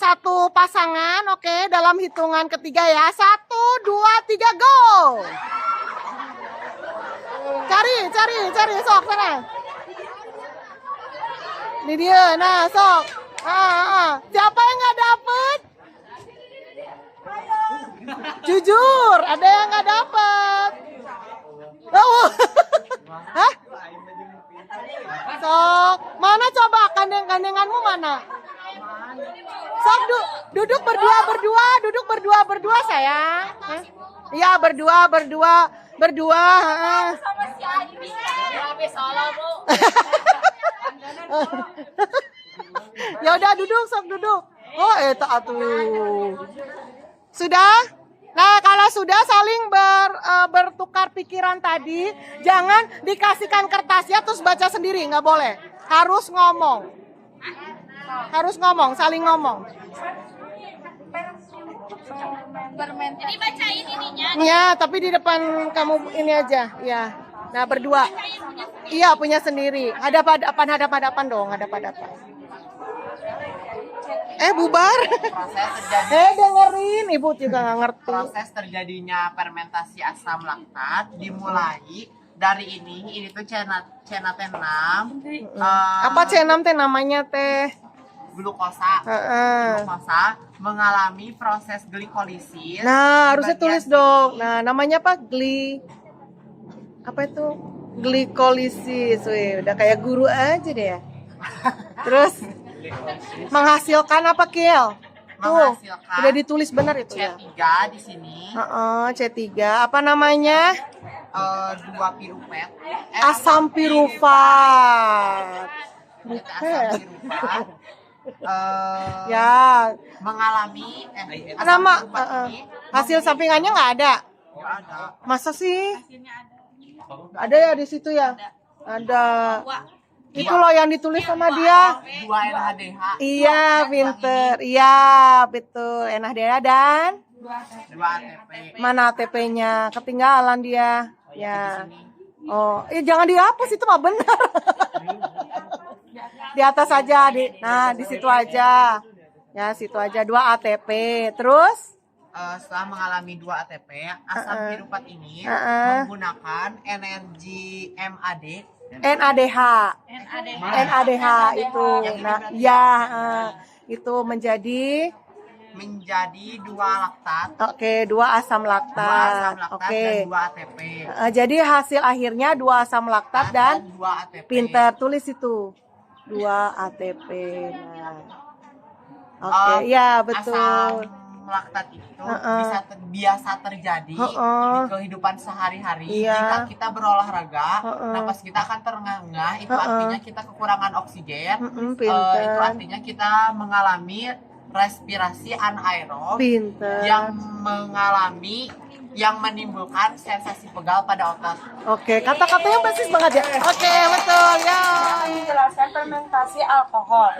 satu pasangan, oke, dalam hitungan ketiga ya. 1, 2, 3, go. Cari, sok sana. Ini dia, nah sok. Siapa yang nggak dapet? Jujur, ada yang nggak dapet. Oh, hah? Sok, mana coba gandeng-gandenganmu mana? Sok duduk berdua sayang. Hah? Iya berdua. Ya udah sok duduk. Oh eta atuh. Sudah? Nah kalau sudah saling bertukar pikiran tadi, jangan dikasihkan kertasnya terus baca sendiri, nggak boleh. Harus ngomong, saling ngomong. Jadi bacain ininya. Ya, tapi di depan kamu ini aja, ya. Nah berdua. Iya punya sendiri. Hadapan dong, hadapan. Bubar. Proses terjadi Dengerin, ibu juga nggak ngerti. proses terjadinya fermentasi asam laktat dimulai dari ini tuh C6 Apa C6 teh namanya teh? glukosa. Glukosa mengalami proses glikolisis. Nah, harusnya di tulis bagian dong. sini. Nah, namanya apa? Apa itu? Glikolisis. Wih, udah kayak guru aja deh ya. Terus menghasilkan apa, Kiel? Tuh, Menghasilkan udah ditulis benar itu ya. C3 di sini. C3. Apa namanya? 2 pirupet. Asam pirufat. Asam pirufat. Ya, Mengalami asam nama pirufat ini hasil sampingannya nggak ada. nggak ada. Masa sih? Ada ya di situ ya? Ada. Itu loh yang ditulis sama dia. 2 NADH. Iya, pinter. Iya, betul. NADH dan 2 ATP. mana ATP-nya? Ketinggalan dia. Ya. Oh, jangan dihapus itu mah benar. Di atas aja, di situ aja. Ya, situ aja 2 ATP. Terus Setelah mengalami 2 ATP, asam pirufat ini menggunakan energi NADH NADH itu. Nah, ya, itu menjadi 2 laktat. Oke, 2 asam 2 asam laktat. laktat Oke. dan 2 ATP. Jadi hasil akhirnya 2 asam laktat dan 2 ATP. pinter tulis itu 2 ATP. Nah. Oke, ya betul. Asam laktat itu biasa terjadi di kehidupan sehari-hari Iya. jika kita berolahraga, napas kita akan terengah-engah, itu artinya kita kekurangan oksigen. Pinter. Itu artinya kita mengalami respirasi anaerob Pinter. yang menimbulkan sensasi pegal pada otot. Oke, kata-katanya persis banget ya. Oke, betul ya. Menjelaskan fermentasi alkohol.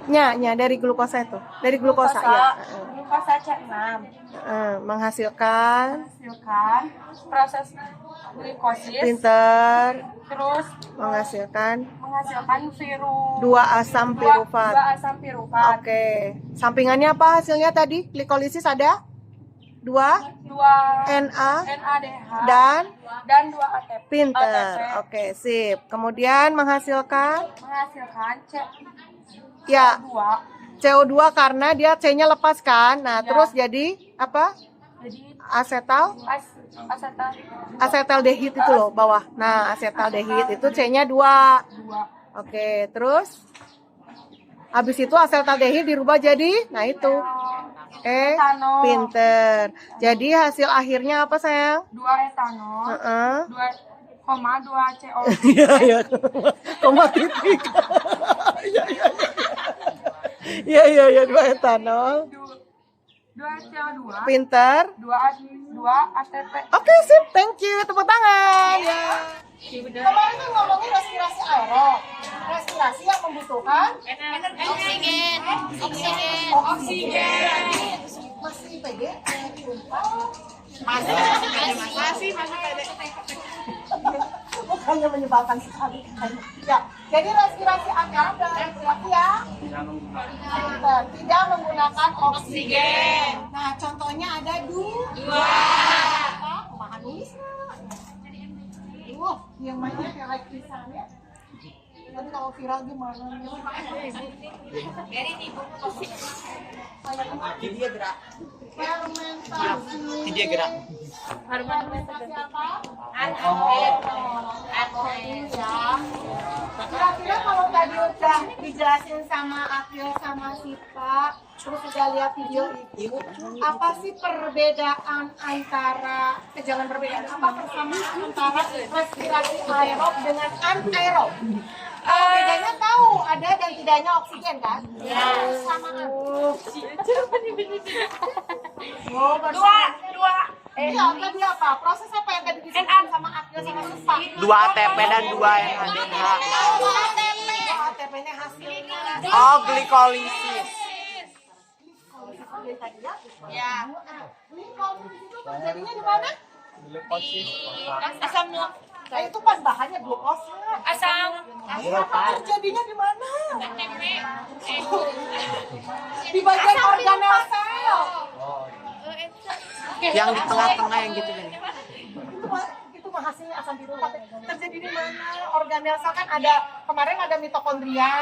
Nya dari glukosa itu. Dari glukosa ya. Glukosa C6 Menghasilkan proses glikosis. pinter Terus menghasilkan 2 asam pirufat. asam pirufat. Oke. Sampingannya apa hasilnya tadi? Glikolisis ada 2 NADH dan 2 ATP. pinter. Oke, sip. Kemudian menghasilkan ya CO2 karena dia C-nya lepas kan. Nah, terus jadi apa? Jadi Asetaldehid itu loh bawah. Nah, asetaldehid itu C-nya 2. Oke, terus habis itu asetaldehid dirubah jadi itu etanol. pinter. Jadi hasil akhirnya apa sayang? 2 etanol. 2 CO. Iya. Koma titik. Iya, 2 etanol. 2 CO2. Pinter. 2 ATP. Oke, sip. Thank you. Tepuk tangan. Ya. Kemarin kan ngomongin respirasi aerob. Respirasi yang membutuhkan oksigen. Masih IPG? Masih Bukannya menyebalkan sekali. Ya, jadi respirasi anaerob dan respirasi ya. Tidak menggunakan oksigen. Nah, contohnya ada dua. Bahan nulis nggak? Yang mainnya kayak tulisannya. Tapi kalau viral gimana? Dia gerak. Fermentasi. Dia gerak. Fermentasi apa? Alkohol ya. Kira-kira kalau tadi udah dijelasin sama April sama Sipa, terus udah lihat video itu, apa sih perbedaan antara, jangan perbedaan, apa persamaan antara respirasi aerob dengan anaerob? Bedanya tahu, ada dan tidaknya oksigen kan? Ya. Persamaan. Oh, Dua. Iya, tadi apa? Proses apa yang tadi disebutkan sama April sama Sipa? 2 ATP dan 2 NADH. ATP-nya hasilnya. Oh, glikolisis. Ya. Glikolisis itu terjadinya di mana? Asam Itu kan bahannya glukosa. asam Terjadinya di mana? Di bagian organel sel. Yang di tengah-tengah yang gitu kan. Itu mah hasilnya asam piruvat. Terjadi di mana? Organel sel kan ada, kemarin ada mitokondria.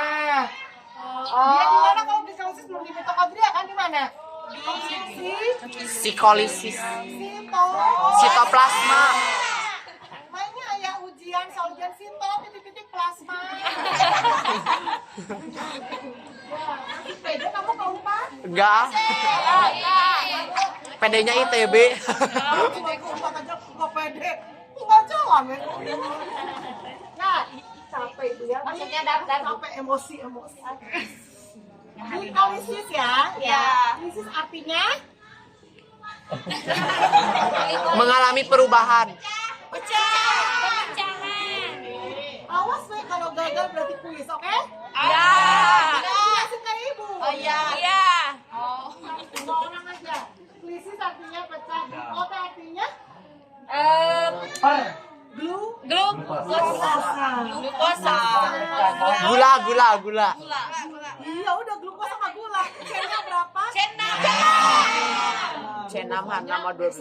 Dia di mana kalau glikolisis belum di mitokondria kan di mana? Sikolisis. Sitoplasma. Mainnya ayah ujian saujan sito titik-titik plasma. Pede kamu ke UNPAD? Enggak. PD-nya ITB. Cuma ke UNPAD aja nggak pede. Nggak jalan ya. Nah, capek itu ya. Maksudnya capek emosi. Glikolisis ya. Glikolisis artinya Mengalami perubahan. awas nih kalau gagal berarti kuis, oke? Ya. Jelasin ke ibu. Iya. Semua orang aja. Glikolisis artinya pecah. Glukosa artinya Glukosa. Gula. iya udah glukosa sama gula. C-nya berapa? C6 nama 12.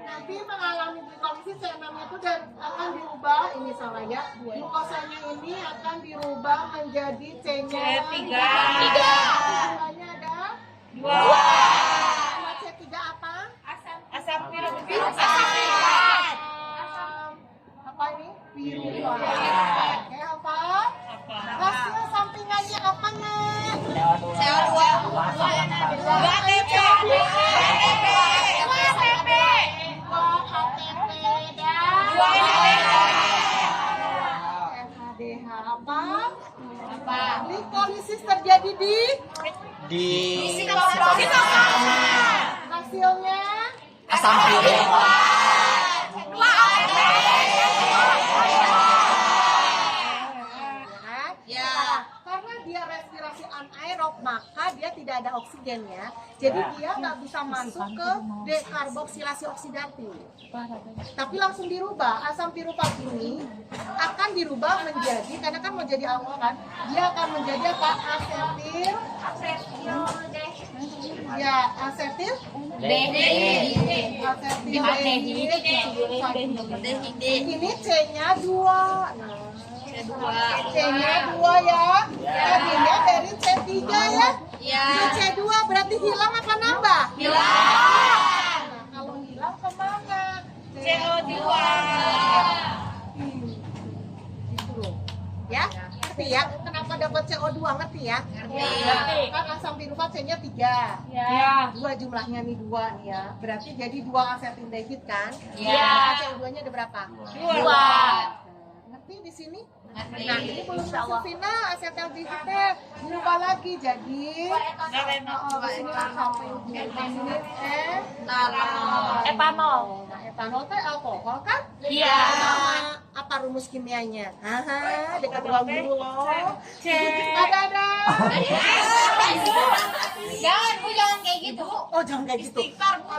Nanti mengalami glikolisis C6 itu akan dirubah, ini salah ya. Glukosanya ini akan dirubah menjadi C-nya 3. Jumlahnya ada 2. C3 apa? Asam piruvat. Apa ini? Piruvat. Oke, apa? Hasil sampingannya apa, Nek? CO2. 2 ATP. NADH apa? Glikolisis terjadi di hasilnya Asam piruvat. karena dia respirasi anaerob maka dia tidak ada oksigennya, jadi dia nggak bisa masuk ke dekarboksilasi oksidatif. Tapi langsung dirubah, asam piruvat ini akan dirubah menjadi, karena kan mau jadi alkohol kan, dia akan menjadi apa? Asetil ini C-nya 2. C-nya 2 ya. Tadinya dari C3 ya. C2 berarti hilang apa nambah? Hilang. Nah, kalau hilang kemana? CO2. Gitu loh. Ya, ngerti ya? Kenapa dapat CO2 ngerti ya? Ngerti. Kan asam piruvat C-nya 3. Ya. 2 jumlahnya nih 2 nih ya. Berarti jadi 2 asetindehid kan? Iya. CO2-nya ada berapa? 2. Ngerti di sini? Nah, ini belum masuk final asetaldehidnya dirubah lagi jadi di sini kan sampai di sini Etanol. Nah, etanol teh alkohol kan? Iya. Apa rumus kimianya? Dekat ruang guru loh. Ada. Jangan, Bu, jangan kayak gitu. Oh, jangan kayak gitu. Istighfar, Bu.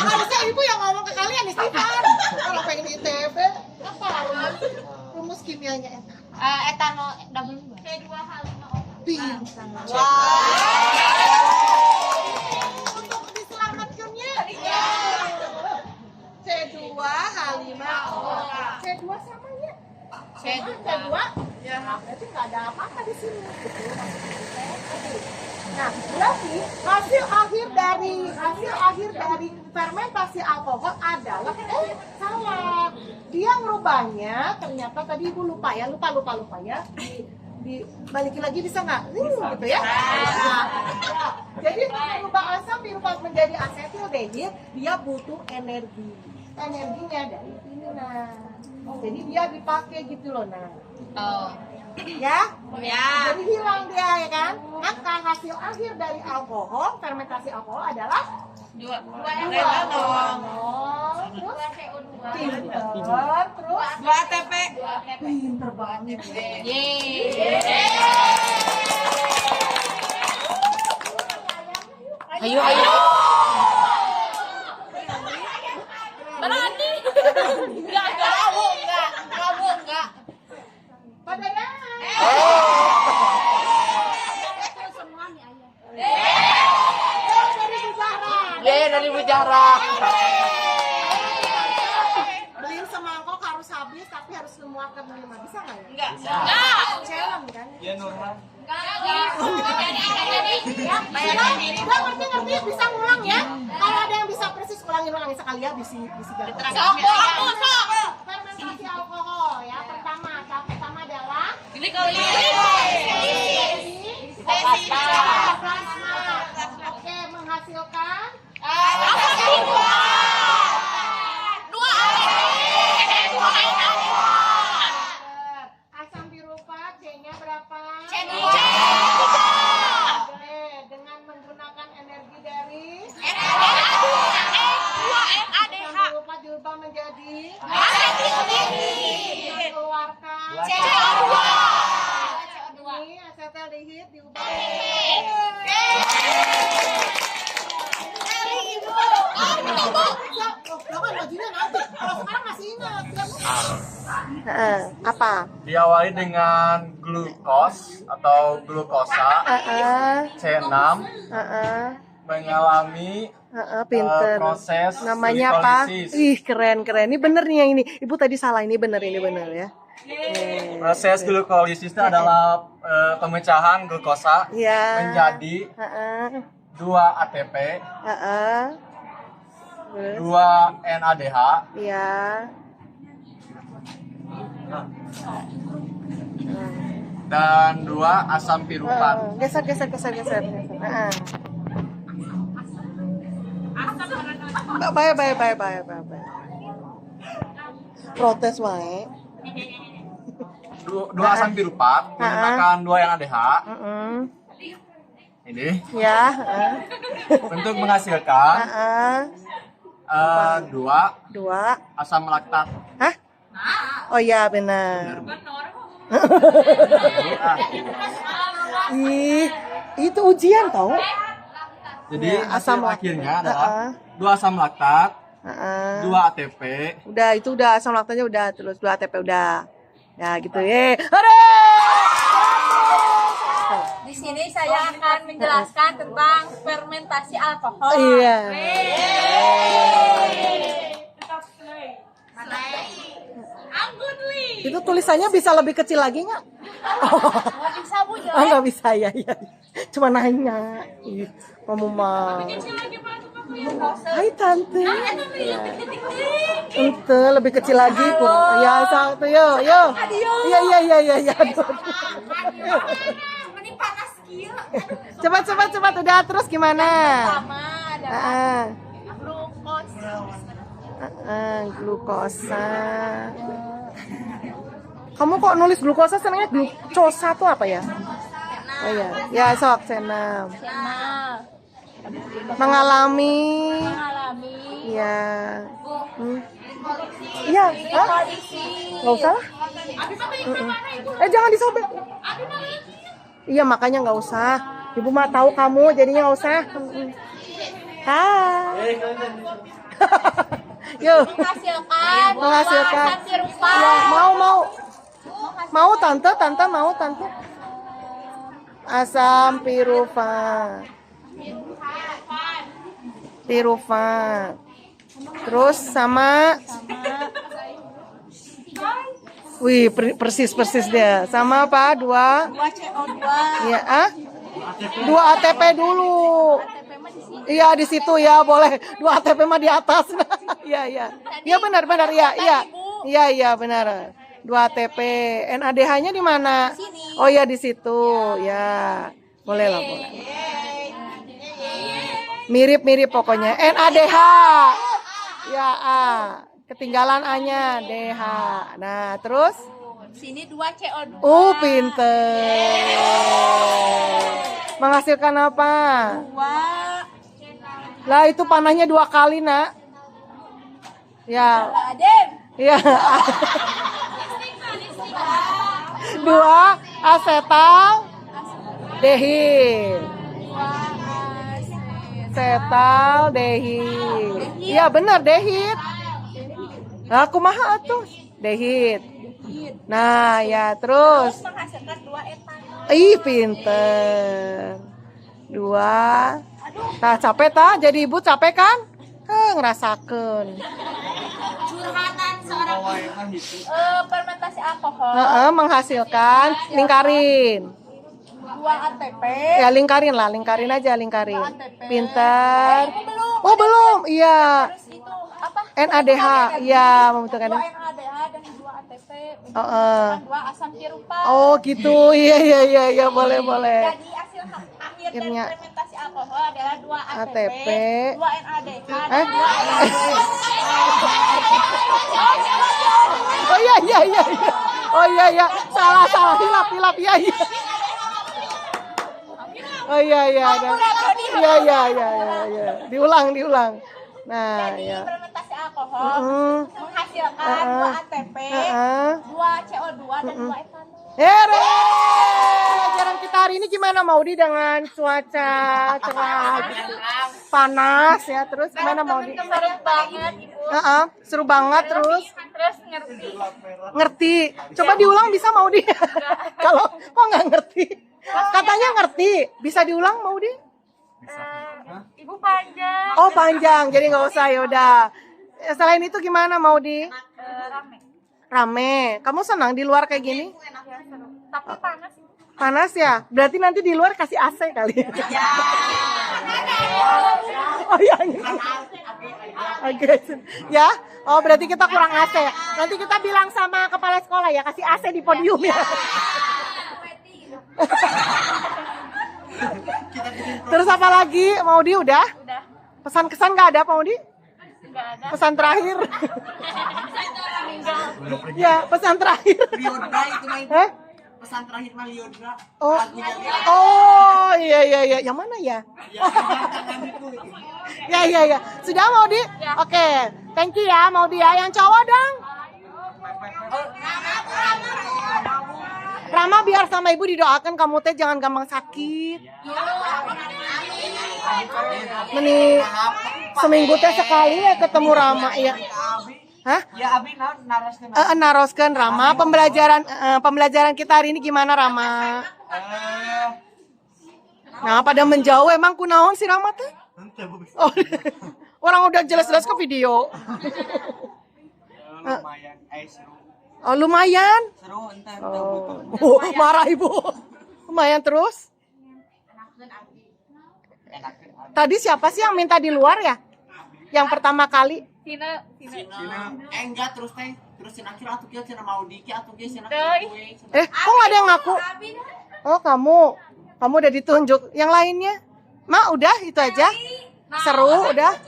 Harusnya ibu yang ngomong ke kalian istighfar. Kalau pengen ITB, apa rumus kimianya enak? Etanol double C2H5O. Pintar. Untuk diselamatkannya. C2H5O. C2 samanya. C2. Ya, berarti nggak ada apa-apa di sini. Nah, berarti hasil akhir dari fermentasi alkohol adalah salah. Dia ngerubahnya ternyata tadi ibu lupa ya. Dibalikin lagi bisa nggak? Gitu ya. Nah, jadi untuk merubah asam dirubah menjadi asetildehid, dia butuh energi. Energinya dari ini nah. Jadi dia dipakai gitu loh nah. Oh. Ya? Ya. Jadi hilang dia ya kan? Maka hasil akhir dari alkohol, fermentasi alkohol adalah Dua etanol, terus pinter, terus 2 ATP. pinter banget. Ayo. Berani. Enggak. Pada ya. Dari Bujara. Beliin semangkok harus habis tapi harus semua ke 5. Bisa nggak ya? Enggak. Challenge kan? Ya normal. Udah ngerti bisa ngulang ya. Kalau ada yang bisa persis ulangin sekali ya bisi gampang. Fermentasi alkohol ya. Tahap pertama adalah Oke, menghasilkan asam piruvat C-nya berapa? Oke, dengan menggunakan energi dari asam piruvat diubah menjadi dikeluarkan ini asetaldehid diubah apa? Diawali dengan glukos atau glukosa C6 mengalami Pinter. proses Namanya apa? glikolisis. Ih, keren. Ini bener nih yang ini. Ibu tadi salah, ini bener ya. Proses glikolisis itu adalah pemecahan glukosa Ya. menjadi 2 ATP, Terus, 2 NADH, ya. dan 2 asam piruvat. Geser. Bye. Protes wae. 2 asam piruvat menggunakan 2 NADH. Ini Ya. untuk menghasilkan 2. asam laktat. Hah? Oh ya benar. Ih, itu ujian tau. Jadi asam hasil akhirnya adalah 2 asam laktat, 2 ATP. Udah asam laktatnya udah, terus 2 ATP udah. Ya gitu ya. Di sini saya akan menjelaskan tentang fermentasi alkohol. Iya. Itu tulisannya bisa lebih kecil lagi nggak? Nggak bisa, Bu, Oh, nggak bisa ya. Cuma nanya. Ih, kamu mah. Hai tante. Ya. Ente lebih kecil lagi kurang. Ya satu yo. Iya. Aduh. Ini panas gila. Cepat udah terus gimana? Pertama adalah Glukosa. Kamu kok nulis glukosa senangnya glukosa tuh apa ya? Oh iya, ya sok C6. Mengalami. Ya. Iya, nggak usah lah. Jangan disobek. Iya makanya nggak usah. Ibu mah tahu kamu, jadinya nggak usah. Hai. Yuk. Menghasilkan. Menghasilkan. Asam tirupan. Ya, mau tante mau tante. Asam pirufan. Terus sama. Wih, persis dia. Sama apa? 2 CO2. Iya, 2 ATP dulu. Iya di situ ya, boleh. 2 ATP mah di atas. Iya. Iya benar ya. Iya benar. 2 ATP. NADH-nya di mana? Oh iya di situ. Ya. Boleh lah, boleh. Mirip pokoknya. NADH. Ya, ketinggalan A-nya, DH. Nah, terus Sini 2 CO2. pinter. Menghasilkan apa? 2. Lah itu panahnya 2 kali, Nak. Ya. Adem. Iya. 2 asetal dehid. Asetal dehid. Iya benar dehid. Nah, kumaha atuh? Dehid. Nah, ya terus. Menghasilkan 2 etanol. Ih, pinter. 2. Nah, capek tah? Jadi ibu capek kan? Ngerasakeun. Curhatan seorang fermentasi alkohol. Menghasilkan lingkarin. 2 ATP. Ya lingkarin aja. 2 ATP. Pinter. Belum. Oh, belum. Iya. Terus itu apa? NADH. Iya, membutuhkan. 2 NADH dan 2 ATP. Heeh. 2 asam tirupan. Oh, gitu. Iya, boleh. Jadi hasil akhir dari Akhirnya. fermentasi alkohol adalah 2 ATP, ATP. 2 NADH, dan 2 Oh iya. Oh iya. Salah. Hilap. Iya. Oh iya. Iya. Diulang. Nah, Jadi ya. fermentasi alkohol menghasilkan 2 ATP, 2 CO2 dan 2 etanol. Here! Pelajaran kita hari ini gimana Maudi dengan cuaca cerah gitu. Panas ya, terus gimana Maudi? Seru banget, Ibu. Seru banget terus Terus ngerti. Coba diulang bisa Maudi? Kalau kok nggak ngerti? Katanya ngerti. Bisa diulang Maudi? Ibu panjang. Oh panjang, jadi nggak usah yaudah. Selain itu gimana Maudi? Rame. Kamu senang di luar kayak gini? Tapi panas. Panas ya? Berarti nanti di luar kasih AC kali. Oh iya. Oke. Ya. Oh berarti kita kurang AC. Nanti kita bilang sama kepala sekolah ya kasih AC di podium ya. Terus apa lagi? Maudi udah? Udah. Pesan kesan nggak ada Maudi? Enggak ada. Pesan terakhir? Ya pesan terakhir. Liodra itu main. Pesan terakhir mah Liodra. Oh iya. Yang mana ya? Ya. Sudah Maudi? Ya. Oke. Thank you ya Maudi ya. Yang cowok dong. Rama biar sama ibu didoakan kamu teh jangan gampang sakit. Meni seminggu teh sekali ya ketemu Rama ya. Hah? Ya abi naroskeun. Naroskeun Rama pembelajaran kita hari ini gimana Rama? Nah, pada menjauh emang kunaon si Rama teh? Oh, orang udah jelas-jelas ke video. Lumayan, seru. Oh, lumayan. Seru entar. Oh, marah ibu. Lumayan terus. Tadi siapa sih yang minta di luar ya? Yang pertama kali. Sina. Enggak terus teh. Terus cina akhir atuh kieu cina mau diki atuh kieu cina Teuy. gue. Kok nggak ada yang ngaku? Oh, kamu udah ditunjuk. Yang lainnya? Ma, udah itu aja. Seru, udah.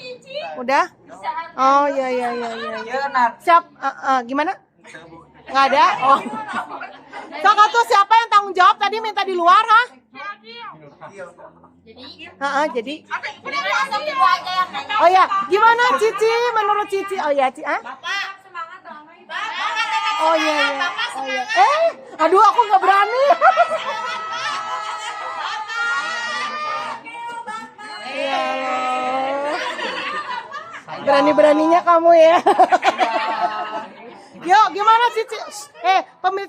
Oh, iya. Siap, gimana? Nggak ada? Oh. Sok atuh siapa yang tanggung jawab tadi minta di luar, ha? Jadi. Oh ya, gimana Cici? Menurut Cici, oh ya, Cici, Oh iya. Aduh, aku nggak berani. Berani-beraninya kamu ya. Yuk, gimana Ci?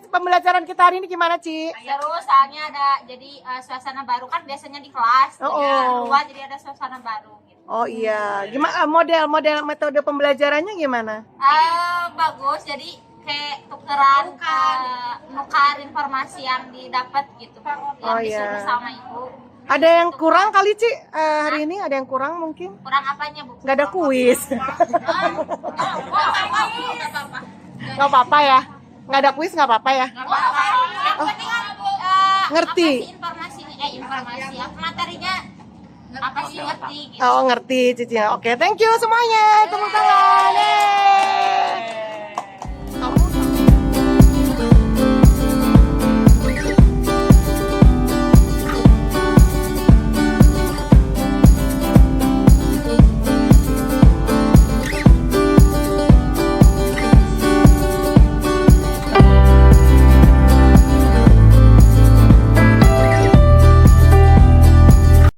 Pembelajaran kita hari ini gimana, Ci? Seru, soalnya ada jadi suasana baru kan biasanya di kelas. Oh, Jadi oh. keluar jadi ada suasana baru gitu. Oh iya, gimana model metode pembelajarannya gimana? Bagus, jadi kayak tukeran nukar informasi yang didapat gitu. Oh, Yang iya. disuruh sama ibu. Ada yang kurang kali, Ci? Hari ini ada yang kurang mungkin? Kurang apanya, Bu? Nggak ada kuis. Nggak apa-apa ya? Nggak ada kuis nggak apa-apa ya? Yang penting Ngerti. apa sih informasi ya, materinya apa sih ngerti gitu. Oh, ngerti, Cici. Oke, thank you semuanya. Tepuk tangan. Yeay.